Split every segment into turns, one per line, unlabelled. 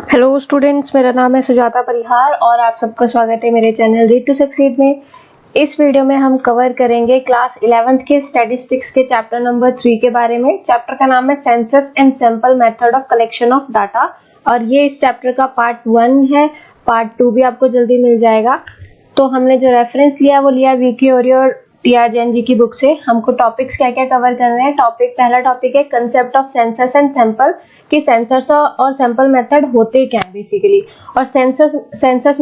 Hello students, मेरा नाम है सुजाता परिहार और आप सबका स्वागत है मेरे चैनल रीड टू सक्सीड में। इस वीडियो में हम कवर करेंगे क्लास 11th के स्टैटिस्टिक्स के चैप्टर नंबर 3 के बारे में। चैप्टर का नाम है census and sample method of collection of data और ये इस चैप्टर का पार्ट 1 है। पार्ट 2 भी आपको जल्दी मिल जाएगा। तो हमने जो रेफरेंस लिया वो लिया वीकी ओरी और टीआर जैन जी की बुक से। हमको टॉपिक्स क्या क्या कवर करने हैं। पहला टॉपिक है concept of census and sample, कि सेंसस और सैंपल मेथड होते क्या है बेसिकली, और census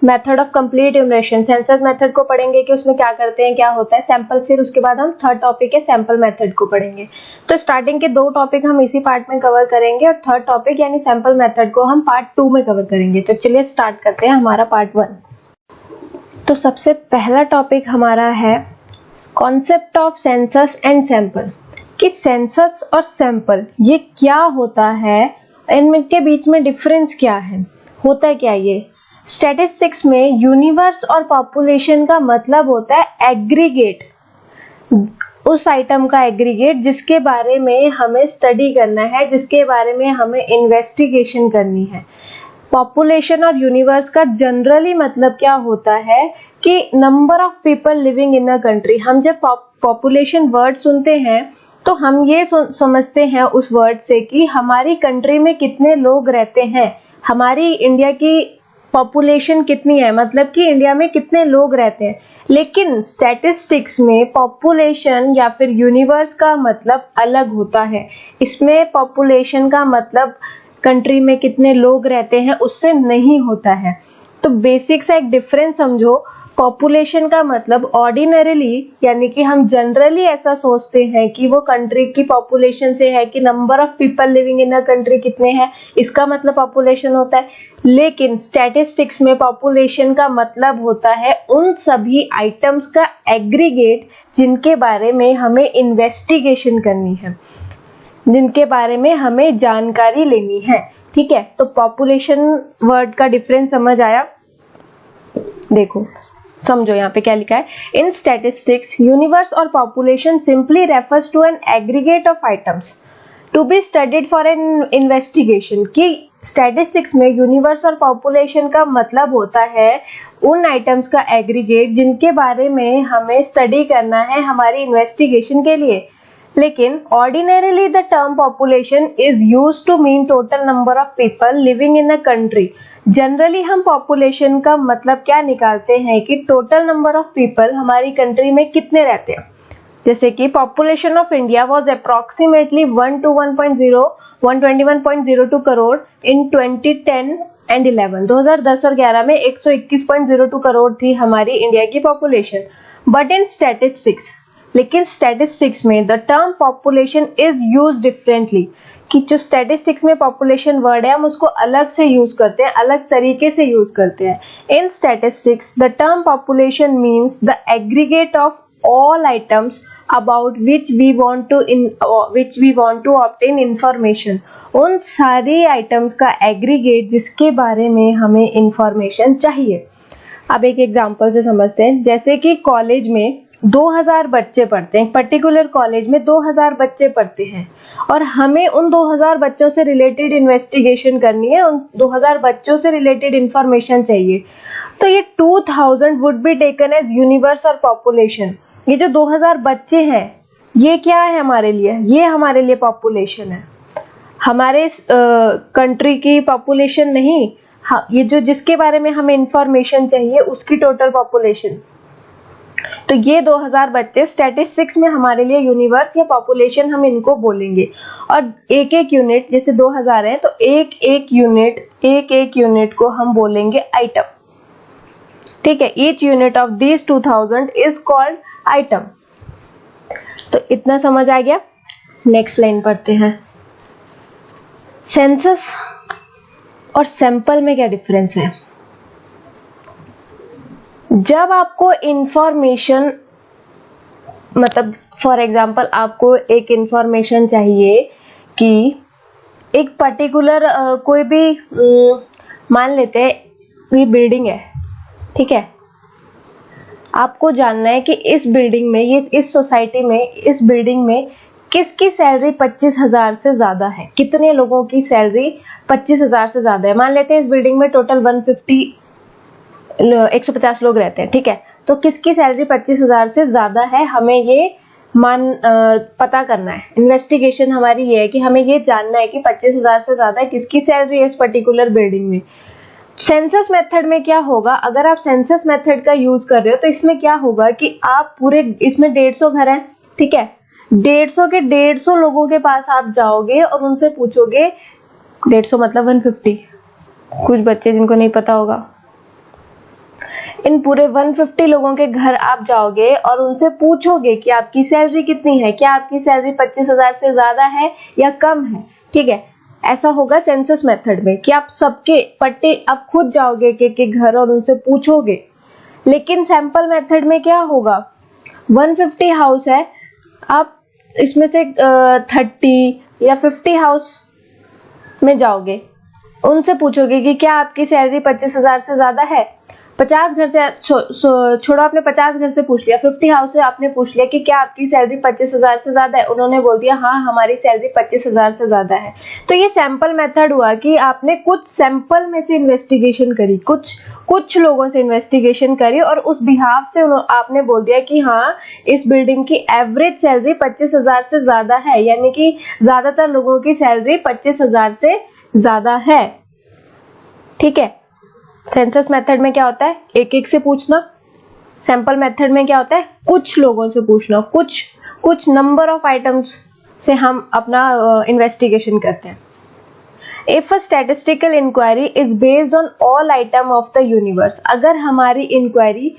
method of complete enumeration. Census method को पढ़ेंगे कि उसमें क्या करते हैं, क्या होता है सैंपल। फिर उसके बाद हम थर्ड टॉपिक है सैंपल मेथड को पढ़ेंगे। तो स्टार्टिंग के 2 टॉपिक हम इसी पार्ट में कवर करेंगे और थर्ड टॉपिक यानी सैंपल मेथड को हम पार्ट 2 में कवर करेंगे। तो चलिए स्टार्ट करते हैं हमारा पार्ट 1। तो सबसे पहला टॉपिक हमारा है concept of census and sample, कि सेंसस और सैंपल ये क्या होता है, इनके बीच में डिफरेंस क्या है, होता है क्या ये। स्टैटिस्टिक्स में यूनिवर्स और पॉपुलेशन का मतलब होता है एग्रीगेट, उस आइटम का एग्रीगेट जिसके बारे में हमें स्टडी करना है, जिसके बारे में हमें इन्वेस्टिगेशन करनी है। पॉपुलेशन और यूनिवर्स का जनरली मतलब क्या होता है कि number of people living in a country. हम जब पॉपुलेशन वर्ड सुनते हैं तो हम ये समझते हैं उस वर्ड से कि हमारी कंट्री में कितने लोग रहते हैं, हमारी इंडिया की पॉपुलेशन कितनी है, मतलब कि इंडिया में कितने लोग रहते हैं। लेकिन स्टैटिस्टिक्स में पॉपुलेशन या फिर यूनिवर्स का मतलब अलग होता है। इसमें पॉपुलेशन का मतलब कंट्री में कितने लोग रहते हैं उससे नहीं होता है। तो बेसिक सा एक डिफरेंस समझो। पॉपुलेशन का मतलब ऑर्डिनरीली यानी कि हम जनरली ऐसा सोचते हैं कि वो कंट्री की पॉपुलेशन से है कि number of people living in a country कितने हैं, इसका मतलब पॉपुलेशन होता है। लेकिन स्टैटिस्टिक्स में पॉपुलेशन का मतलब होता है उन सभी आइटम्स का एग्रीगेट जिनके बारे में हमें इन्वेस्टिगेशन करनी है, जिनके बारे में हमें जानकारी लेनी है। ठीक है, तो पॉपुलेशन वर्ड का डिफरेंस समझ आया। देखो समझो यहाँ पे क्या लिखा है। इन स्टैटिस्टिक्स यूनिवर्स और population simply refers to an aggregate of items to be studied for an investigation. कि स्टैटिस्टिक्स में यूनिवर्स और पॉपुलेशन का मतलब होता है उन आइटम्स का एग्रीगेट जिनके बारे में हमें स्टडी करना है हमारी इन्वेस्टिगेशन के लिए। लेकिन ordinarily the term population is used to mean total number of people living in a country. Generally हम पॉपुलेशन का मतलब क्या निकालते हैं कि टोटल नंबर ऑफ पीपल हमारी कंट्री में कितने रहते हैं। जैसे कि population of India was approximately 1 to 121.02 crore in 2010 and 11। 2010 और 11 में 121.02 करोड़ थी हमारी इंडिया की पॉपुलेशन। बट इन स्टैटिस्टिक्स, लेकिन स्टैटिस्टिक्स में the term population is use differently, कि जो स्टैटिस्टिक्स में पॉपुलेशन वर्ड है हम उसको अलग से यूज करते हैं, अलग तरीके से यूज करते हैं। इन statistics the term population means the aggregate of all items about which we want to obtain information। उन सारे आइटम्स का एग्रीगेट जिसके बारे में हमें इंफॉर्मेशन चाहिए। अब एक एग्जांपल से समझते हैं। जैसे कि कॉलेज में 2000 बच्चे पढ़ते हैं, पर्टिकुलर कॉलेज में 2000 बच्चे पढ़ते हैं और हमें उन 2000 बच्चों से रिलेटेड इन्वेस्टिगेशन करनी है, उन 2000 बच्चों से रिलेटेड इंफॉर्मेशन चाहिए। तो ये 2000 would be taken as universe और पॉपुलेशन। ये जो 2000 बच्चे हैं ये क्या है हमारे लिए, ये हमारे लिए पॉपुलेशन है, हमारे कंट्री की पॉपुलेशन नहीं। हाँ, ये जो जिसके बारे में हमें इंफॉर्मेशन चाहिए उसकी टोटल पॉपुलेशन। तो ये 2000 बच्चे स्टैटिस्टिक्स में हमारे लिए यूनिवर्स या पॉपुलेशन हम इनको बोलेंगे। और एक एक यूनिट, जैसे 2000 है तो एक एक यूनिट को हम बोलेंगे आइटम। ठीक है, each unit of this 2000 is called item. तो इतना समझ आ गया। नेक्स्ट लाइन पढ़ते हैं। सेंसस और सैंपल में क्या डिफरेंस है। जब आपको इंफॉर्मेशन, मतलब फॉर एग्जांपल आपको एक इंफॉर्मेशन चाहिए कि एक पर्टिकुलर कोई भी मान लेते हैं ये बिल्डिंग है, ठीक है, आपको जानना है कि इस बिल्डिंग में, इस सोसाइटी में, इस बिल्डिंग में किसकी सैलरी 25,000 से ज्यादा है, कितने लोगों की सैलरी 25,000 से ज्यादा है। मान लेते हैं इस बिल्डिंग में टोटल 150 लोग रहते हैं, ठीक है। तो किसकी सैलरी 25,000 से ज्यादा है, हमें ये पता करना है। इन्वेस्टिगेशन हमारी ये है कि हमें ये जानना है कि 25,000 से ज्यादा किसकी सैलरी है इस पर्टिकुलर बिल्डिंग में। सेंसस मेथड में क्या होगा, अगर आप सेंसस मेथड का यूज कर रहे हो तो इसमें क्या होगा कि आप पूरे, इसमें 150 घर हैं, ठीक है। 150 के 150 लोगों के पास आप जाओगे और उनसे पूछोगे, 150 मतलब 150, कुछ बच्चे जिनको नहीं पता होगा, इन पूरे 150 लोगों के घर आप जाओगे और उनसे पूछोगे कि आपकी सैलरी कितनी है, क्या आपकी सैलरी 25,000 से ज्यादा है या कम है, ठीक है। ऐसा होगा सेंसस मेथड में कि आप सबके पट्टे आप खुद जाओगे के घर और उनसे पूछोगे। लेकिन सैंपल मेथड में क्या होगा, 150 हाउस है, आप इसमें से 30 या 50 हाउस में जाओगे, उनसे पूछोगे कि क्या आपकी सैलरी 25,000 से ज्यादा है। 50 घर से छोड़ो, आपने 50 घर से पूछ लिया, 50 हाउस से आपने पूछ लिया कि क्या आपकी सैलरी 25,000 से ज्यादा है, उन्होंने बोल दिया हाँ हमारी सैलरी 25,000 से ज्यादा है। तो ये सैंपल मेथड हुआ कि आपने कुछ सैंपल में से इन्वेस्टिगेशन करी, कुछ लोगों से इन्वेस्टिगेशन करी और उस बिहाफ से आपने बोल दिया कि हाँ इस बिल्डिंग की एवरेज सैलरी 25,000 से ज्यादा है, यानी कि ज्यादातर लोगों की सैलरी 25,000 से ज्यादा है, ठीक है। सेंसस मेथड में क्या होता है, एक एक से पूछना। सैंपल मेथड में क्या होता है, कुछ लोगों से पूछना, कुछ नंबर ऑफ आइटम्स से हम अपना इन्वेस्टिगेशन करते हैं। If a statistical inquiry is based on all item of the universe, अगर हमारी इंक्वायरी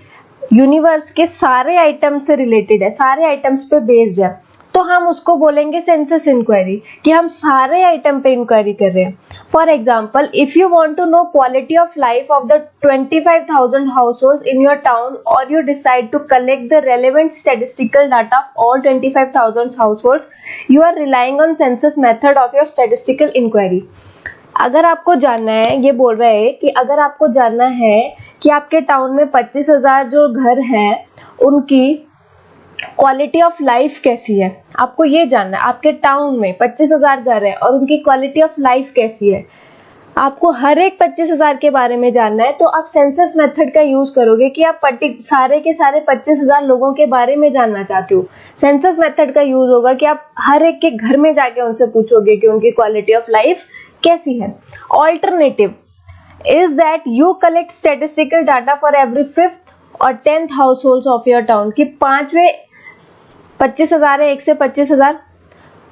यूनिवर्स के सारे आइटम से रिलेटेड है, सारे आइटम्स पे बेस्ड है, तो हम उसको बोलेंगे सेंसस इंक्वायरी, कि हम सारे आइटम पे इंक्वायरी कर रहे हैं। For example, if you want to know quality of life of the 25,000 households in your town और you decide to collect the relevant statistical data of all 25,000 households, you are relying on census method of your statistical inquiry. अगर आपको जानना है, ये बोल रहे हैं कि अगर आपको जानना है कि आपके टाउन में 25,000 जो घर हैं उनकी क्वालिटी ऑफ लाइफ कैसी है, आपको ये जानना है। आपके टाउन में 25,000 घर है और उनकी क्वालिटी ऑफ लाइफ कैसी है, आपको हर एक 25,000 के बारे में जानना है, तो आप सेंसस मेथड का यूज करोगे कि आप सारे के सारे 25,000 लोगों के बारे में जानना चाहते हो। सेंसस मेथड का यूज होगा कि आप हर एक के घर में जाके उनसे पूछोगे कि उनकी क्वालिटी ऑफ लाइफ कैसी है। Alternative is that you collect statistical data for every 5th और 10th house hold of your town, कि 5वें 25,000 है, 1 से 25,000,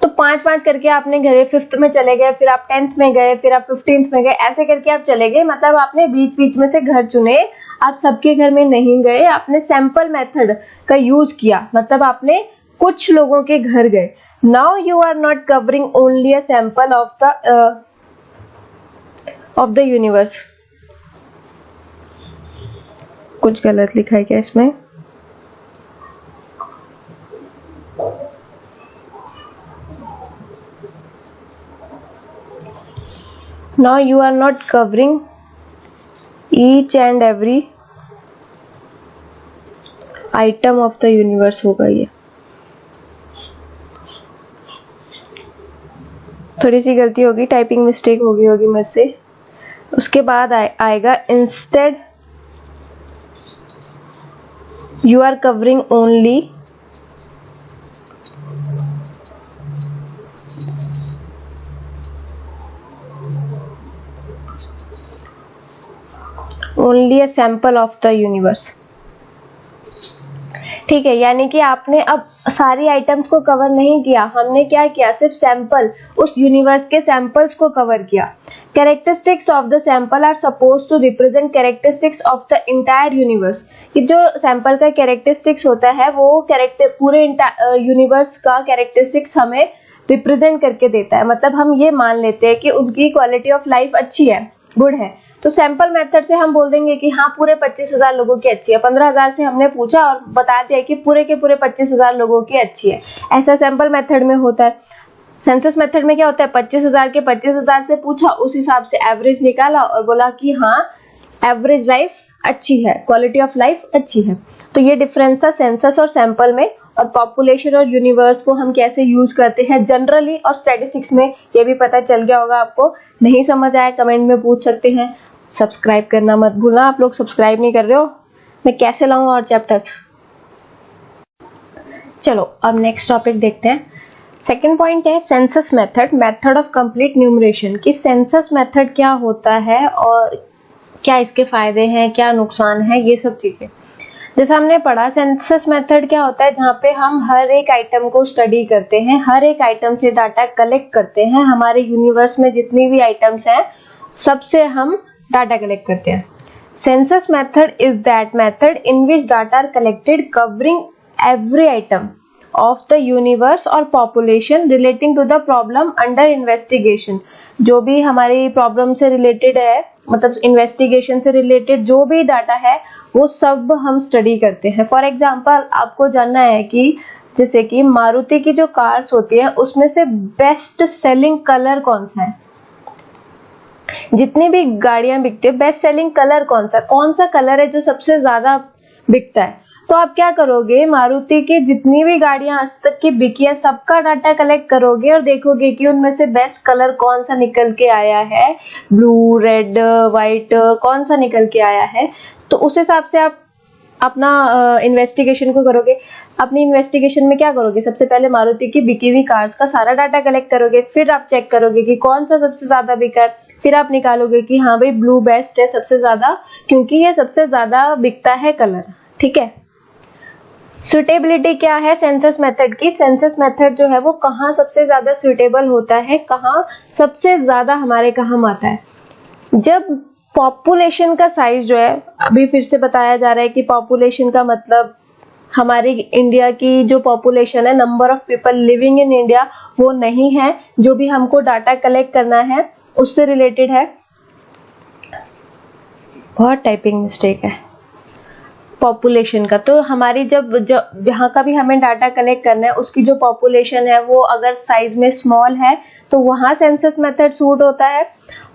तो 5-5 करके आपने घरे 5th में चले गए, फिर आप 10th में गए, फिर आप 15th में गए, ऐसे करके आप चले गए। मतलब आपने बीच बीच में से घर चुने, आप सबके घर में नहीं गए, आपने सैंपल मेथड का यूज किया, मतलब आपने कुछ लोगों के घर गए। Now you are not covering only a sample of the universe. कुछ गलत लिखा है क्या इसमें? Now you are not covering each and every item of the universe होगा ये। थोड़ी सी गलती होगी, टाइपिंग मिस्टेक हो गई होगी मुझसे। उसके बाद आएगा instead you are covering only a sample of the universe। ठीक है, यानी कि आपने अब सारी आइटम्स को कवर नहीं किया, हमने क्या किया, सिर्फ सैंपल, उस यूनिवर्स के सैंपल्स को कवर किया। Characteristics of the sample are suppose to represent characteristics of the entire universe. कि जो सैंपल का कैरेक्टरिस्टिक्स होता है वो पूरे यूनिवर्स का कैरेक्टरिस्टिक्स हमें रिप्रेजेंट करके देता है। मतलब हम ये मान लेते हैं कि उनकी क्वालिटी ऑफ लाइफ अच्छी है, गुड है, तो सैंपल मेथड से हम बोल देंगे कि हाँ पूरे 25,000 लोगों की अच्छी है। 15,000 से हमने पूछा और बता दिया कि पूरे के पूरे 25,000 लोगों की अच्छी है। ऐसा सैंपल मेथड में होता है। सेंसस मेथड में क्या होता है, 25,000 के 25,000 से पूछा, उस हिसाब से एवरेज निकाला और बोला कि हाँ एवरेज लाइफ अच्छी है, क्वालिटी ऑफ लाइफ अच्छी है। तो ये डिफरेंस था सेंसस और सैंपल में। और पॉपुलेशन और यूनिवर्स को हम कैसे यूज करते हैं जनरली और स्टैटिस्टिक्स में, ये भी पता चल गया होगा आपको। नहीं समझ आया कमेंट में पूछ सकते हैं। सब्सक्राइब करना मत भूलना, आप लोग सब्सक्राइब नहीं कर रहे हो, मैं कैसे लाऊं और चैप्टर्स। चलो अब नेक्स्ट टॉपिक देखते हैं। सेकेंड पॉइंट है census method, method of complete numeration, कि सेंसस मेथड क्या होता है और क्या इसके फायदे हैं, क्या नुकसान है, ये सब चीजें। जैसा हमने पढ़ा, सेंसस मेथड क्या होता है, जहाँ पे हम हर एक आइटम को स्टडी करते हैं, हर एक आइटम से डाटा कलेक्ट करते हैं। हमारे यूनिवर्स में जितनी भी आइटम्स हैं सबसे हम डाटा कलेक्ट करते हैं। Census method is that method in which data are collected covering every item of the universe और population relating to the problem under investigation। जो भी हमारी प्रॉब्लम से रिलेटेड है, मतलब इन्वेस्टिगेशन से रिलेटेड जो भी डाटा है वो सब हम स्टडी करते हैं। फॉर एग्जांपल आपको जानना है कि जैसे कि मारुति की जो कार्स होती है उसमें से बेस्ट सेलिंग कलर कौन सा है। जितनी भी गाड़ियां बिकती है बेस्ट सेलिंग कलर कौन सा कलर है जो सबसे ज्यादा बिकता है। तो आप क्या करोगे, मारुति की जितनी भी गाड़ियां आज तक की बिकी है सबका डाटा कलेक्ट करोगे और देखोगे कि उनमें से बेस्ट कलर कौन सा निकल के आया है, ब्लू, रेड, व्हाइट, कौन सा निकल के आया है। तो उस हिसाब से आप अपना इन्वेस्टिगेशन को करोगे। अपनी इन्वेस्टिगेशन में क्या करोगे, सबसे पहले मारुति की बिकी हुई कार्स का सारा डाटा कलेक्ट करोगे, फिर आप चेक करोगे कि कौन सा सबसे ज्यादा बिका है, फिर आप निकालोगे कि हाँ भाई ब्लू बेस्ट है सबसे ज्यादा, क्योंकि ये सबसे ज्यादा बिकता है कलर। ठीक है। सुटेबिलिटी क्या है सेंसस मेथड की, सेंसस मेथड जो है वो कहाँ सबसे ज्यादा सुटेबल होता है, कहाँ सबसे ज्यादा हमारे काम आता है। जब पॉपुलेशन का साइज जो है, अभी फिर से बताया जा रहा है कि पॉपुलेशन का मतलब हमारी इंडिया की जो पॉपुलेशन है, number of people living in India, वो नहीं है। जो भी हमको डाटा कलेक्ट करना है उससे रिलेटेड है। बहुत टाइपिंग मिस्टेक है। पॉपुलेशन का तो हमारी जहाँ का भी हमें डाटा कलेक्ट करना है उसकी जो पॉपुलेशन है वो अगर साइज में स्मॉल है तो वहां सेंसस मेथड सूट होता है।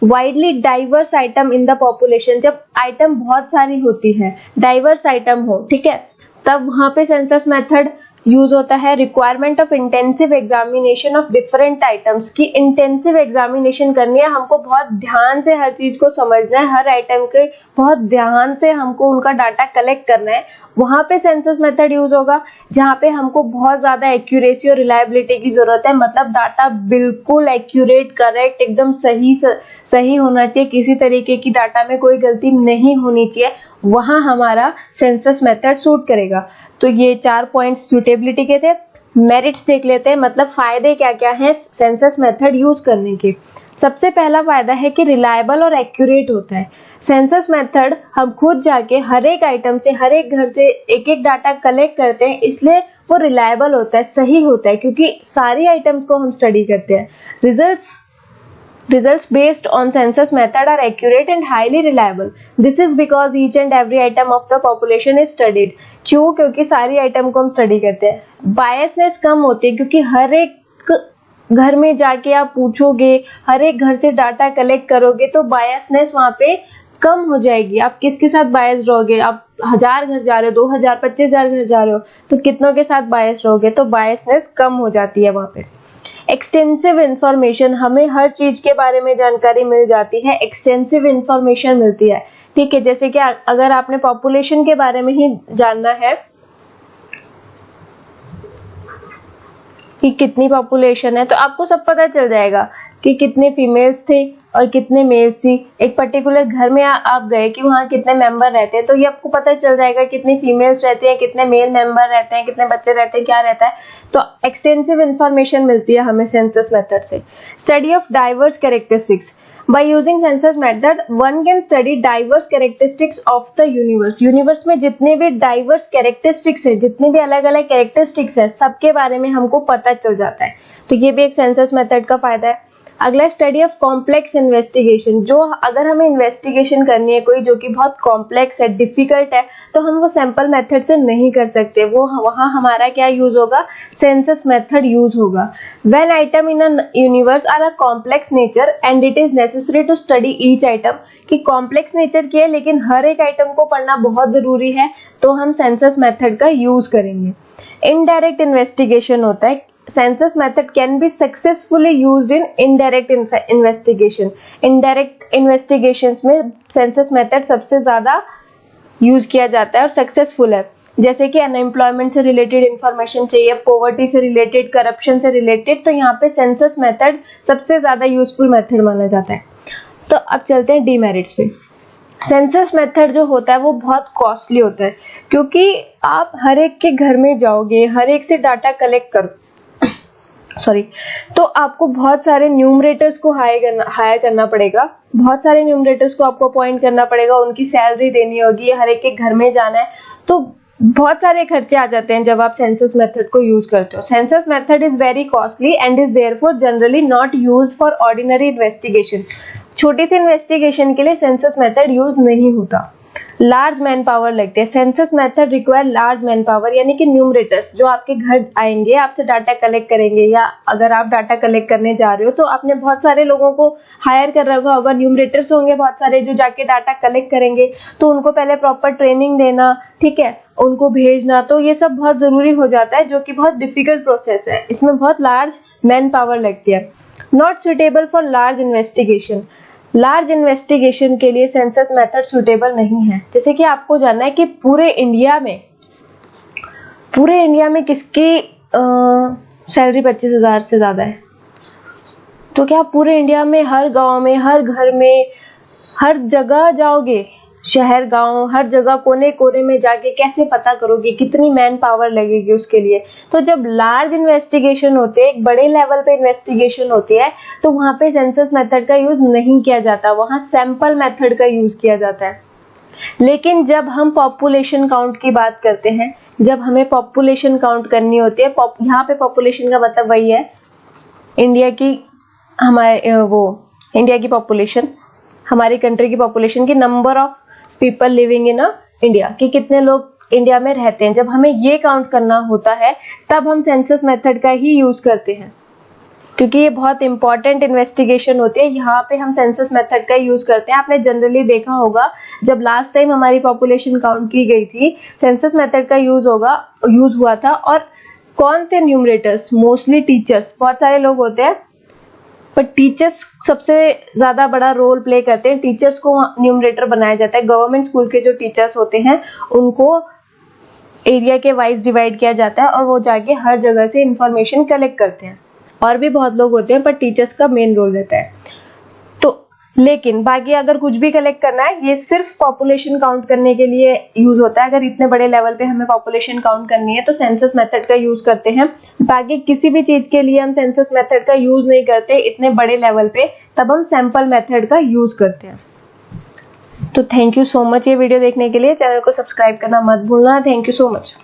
Widely diverse item in the population, जब आइटम बहुत सारी होती है, डाइवर्स आइटम हो, ठीक है, तब वहां पे सेंसस मेथड यूज होता है। Requirement of intensive examination of different items, की इंटेंसिव एग्जामिनेशन करनी है, हमको बहुत ध्यान से हर चीज को समझना है, हर आइटम के बहुत ध्यान से हमको उनका डाटा कलेक्ट करना है, वहां पे सेंसस मेथड यूज होगा। जहाँ पे हमको बहुत ज्यादा एक्यूरेसी और रिलायबिलिटी की जरूरत है, मतलब डाटा बिल्कुल एक्यूरेट, करेक्ट, एकदम सही होना चाहिए, किसी तरीके की डाटा में कोई गलती नहीं होनी चाहिए, वहां हमारा सेंसस मेथड सूट करेगा। तो ये 4 पॉइंट्स सूटेबिलिटी के थे। मेरिट्स देख लेते हैं, मतलब फायदे क्या क्या हैं सेंसस मेथड यूज करने के। सबसे पहला फायदा है कि रिलायबल और एक्यूरेट होता है। सेंसस मेथड हम खुद जाके हर एक आइटम से, हर एक घर से एक एक डाटा कलेक्ट करते हैं, इसलिए वो रिलायबल होता है, सही होता है, क्योंकि सारी आइटम्स को हम स्टडी करते हैं। Results based on census method are accurate and highly reliable. This is because each and every item of the population is studied. क्यों? क्योंकि सारी आइटम को हम स्टडी करते हैं। बायसनेस कम होती है, क्योंकि हर एक घर में जाके आप पूछोगे, हर एक घर से डाटा कलेक्ट करोगे, तो बायसनेस वहां पे कम हो जाएगी। आप किसके साथ बायस रहोगे, आप 1000 घर जा रहे हो, 2000, 25000 घर जा रहे हो, तो कितनों के साथ बायस रहोगे, तो बायसनेस कम हो जाती है वहां पे। एक्सटेंसिव इंफॉर्मेशन, हमें हर चीज के बारे में जानकारी मिल जाती है, एक्सटेंसिव इंफॉर्मेशन मिलती है। ठीक है, जैसे कि अगर आपने पॉपुलेशन के बारे में ही जानना है कि कितनी पॉपुलेशन है, तो आपको सब पता चल जाएगा कि कितने फीमेल्स थे और कितने मेल्स थी। एक पर्टिकुलर घर में आप गए कि वहाँ कितने मेंबर रहते हैं, तो ये आपको पता चल जाएगा कितनी फीमेल्स रहती हैं, कितने मेल मेंबर रहते हैं, कितने बच्चे रहते हैं, क्या रहता है। तो एक्सटेंसिव इंफॉर्मेशन मिलती है हमें सेंसस मेथड से। Study of diverse characteristics, By using census method, one can study diverse characteristics of the universe. Universe में जितने भी डाइवर्स कैरेक्टरिस्टिक्स है, जितने भी अलग अलग कैरेक्टरिस्टिक्स है, सबके बारे में हमको पता चल जाता है। तो ये भी एक सेंसस मेथड का फायदा है। अगला स्टडी ऑफ कॉम्प्लेक्स इन्वेस्टिगेशन, जो अगर हमें इन्वेस्टिगेशन करनी है कोई जो कि बहुत कॉम्प्लेक्स है, डिफिकल्ट है, तो हम वो सैंपल मेथड से नहीं कर सकते, वो वहां हमारा क्या यूज होगा, सेंसस मेथड यूज होगा। When item in a universe are a complex nature and it is necessary to study each item, कि कॉम्प्लेक्स नेचर की है लेकिन हर एक आइटम को पढ़ना बहुत जरूरी है, तो हम सेंसस मेथड का यूज करेंगे। इनडायरेक्ट इन्वेस्टिगेशन होता है। Census method can be successfully used in indirect investigation. Indirect investigations में सेंसस मेथड सबसे ज्यादा यूज किया जाता है और सक्सेसफुल है। जैसे कि अनएम्प्लॉयमेंट से रिलेटेड इंफॉर्मेशन चाहिए, पॉवर्टी से रिलेटेड, करप्शन से रिलेटेड, तो यहाँ पे सेंसस मेथड सबसे ज्यादा यूजफुल मेथड माना जाता है। तो अब चलते हैं डीमेरिट्स पे। सेंसस मेथड जो होता है वो बहुत कॉस्टली होता है, क्योंकि आप हर एक के घर में जाओगे, हर एक से डाटा कलेक्ट करो तो आपको बहुत सारे न्यूमरेटर्स को हायर करना पड़ेगा, बहुत सारे न्यूमरेटर्स को आपको अपॉइंट करना पड़ेगा, उनकी सैलरी देनी होगी, हर एक के घर में जाना है, तो बहुत सारे खर्चे आ जाते हैं जब आप सेंसस मेथड को यूज करते हो। Census method is very costly and is therefore generally not used for ordinary investigation. छोटी सी इन्वेस्टिगेशन के लिए सेंसस मेथड यूज नहीं होता। लार्ज मैन पावर लगते हैं। Census method require large man power, यानी कि न्यूमरेटर्स जो आपके घर आएंगे, आपसे डाटा कलेक्ट करेंगे, या अगर आप डाटा कलेक्ट करने जा रहे हो तो आपने बहुत सारे लोगों को हायर कर रखा होगा। न्यूमरेटर्स होंगे बहुत सारे जो जाके डाटा कलेक्ट करेंगे, तो उनको पहले प्रॉपर ट्रेनिंग देना, ठीक है, उनको भेजना, तो ये सब बहुत जरूरी हो जाता है, जो कि बहुत डिफिकल्ट प्रोसेस है। इसमें बहुत लार्ज मैन पावर लगती है। Not suitable for large investigation. Large investigation के लिए सेंसस मेथड सुटेबल नहीं है। जैसे कि आपको जानना है कि पूरे इंडिया में किसकी सैलरी 25,000 से ज्यादा है, तो क्या पूरे इंडिया में हर गांव में, हर घर में, हर जगह जाओगे, शहर गांव हर जगह कोने कोने में जाके कैसे पता करोगे, कितनी मैन पावर लगेगी उसके लिए। तो जब लार्ज इन्वेस्टिगेशन होते हैं, एक बड़े लेवल पे इन्वेस्टिगेशन होती है, तो वहां पे सेंसस मेथड का यूज नहीं किया जाता, वहां सैंपल मेथड का यूज किया जाता है। लेकिन जब हम पॉपुलेशन काउंट की बात करते हैं, जब हमें पॉपुलेशन काउंट करनी होती है, यहाँ पे पॉपुलेशन का मतलब वही है इंडिया की, इंडिया की पॉपुलेशन, हमारी कंट्री की पॉपुलेशन की, number of people living in India, कि कितने लोग इंडिया में रहते हैं। जब हमें ये काउंट करना होता है तब हम सेंसस मेथड का ही यूज करते हैं, क्योंकि ये बहुत इंपॉर्टेंट इन्वेस्टिगेशन होती है। यहाँ पे हम सेंसस मेथड का यूज करते हैं। आपने जनरली देखा होगा जब लास्ट टाइम हमारी पॉपुलेशन काउंट की गई थी, सेंसस मेथड का यूज हुआ था। और कौन थे न्यूमरेटर्स? Mostly teachers. बहुत सारे लोग होते हैं पर टीचर्स सबसे ज्यादा बड़ा रोल प्ले करते हैं। टीचर्स को न्यूमरेटर बनाया जाता है। गवर्नमेंट स्कूल के जो टीचर्स होते हैं उनको एरिया के वाइज डिवाइड किया जाता है और वो जाके हर जगह से इंफॉर्मेशन कलेक्ट करते हैं। और भी बहुत लोग होते हैं पर टीचर्स का मेन रोल रहता है। तो लेकिन बाकी अगर कुछ भी कलेक्ट करना है, ये सिर्फ पॉपुलेशन काउंट करने के लिए यूज होता है। अगर इतने बड़े लेवल पे हमें पॉपुलेशन काउंट करनी है तो सेंसस मेथड का यूज करते हैं। बाकी किसी भी चीज के लिए हम सेंसस मेथड का यूज नहीं करते इतने बड़े लेवल पे, तब हम सैंपल मेथड का यूज करते हैं। तो थैंक यू सो मच ये वीडियो देखने के लिए। चैनल को सब्सक्राइब करना मत भूलना। Thank you so much.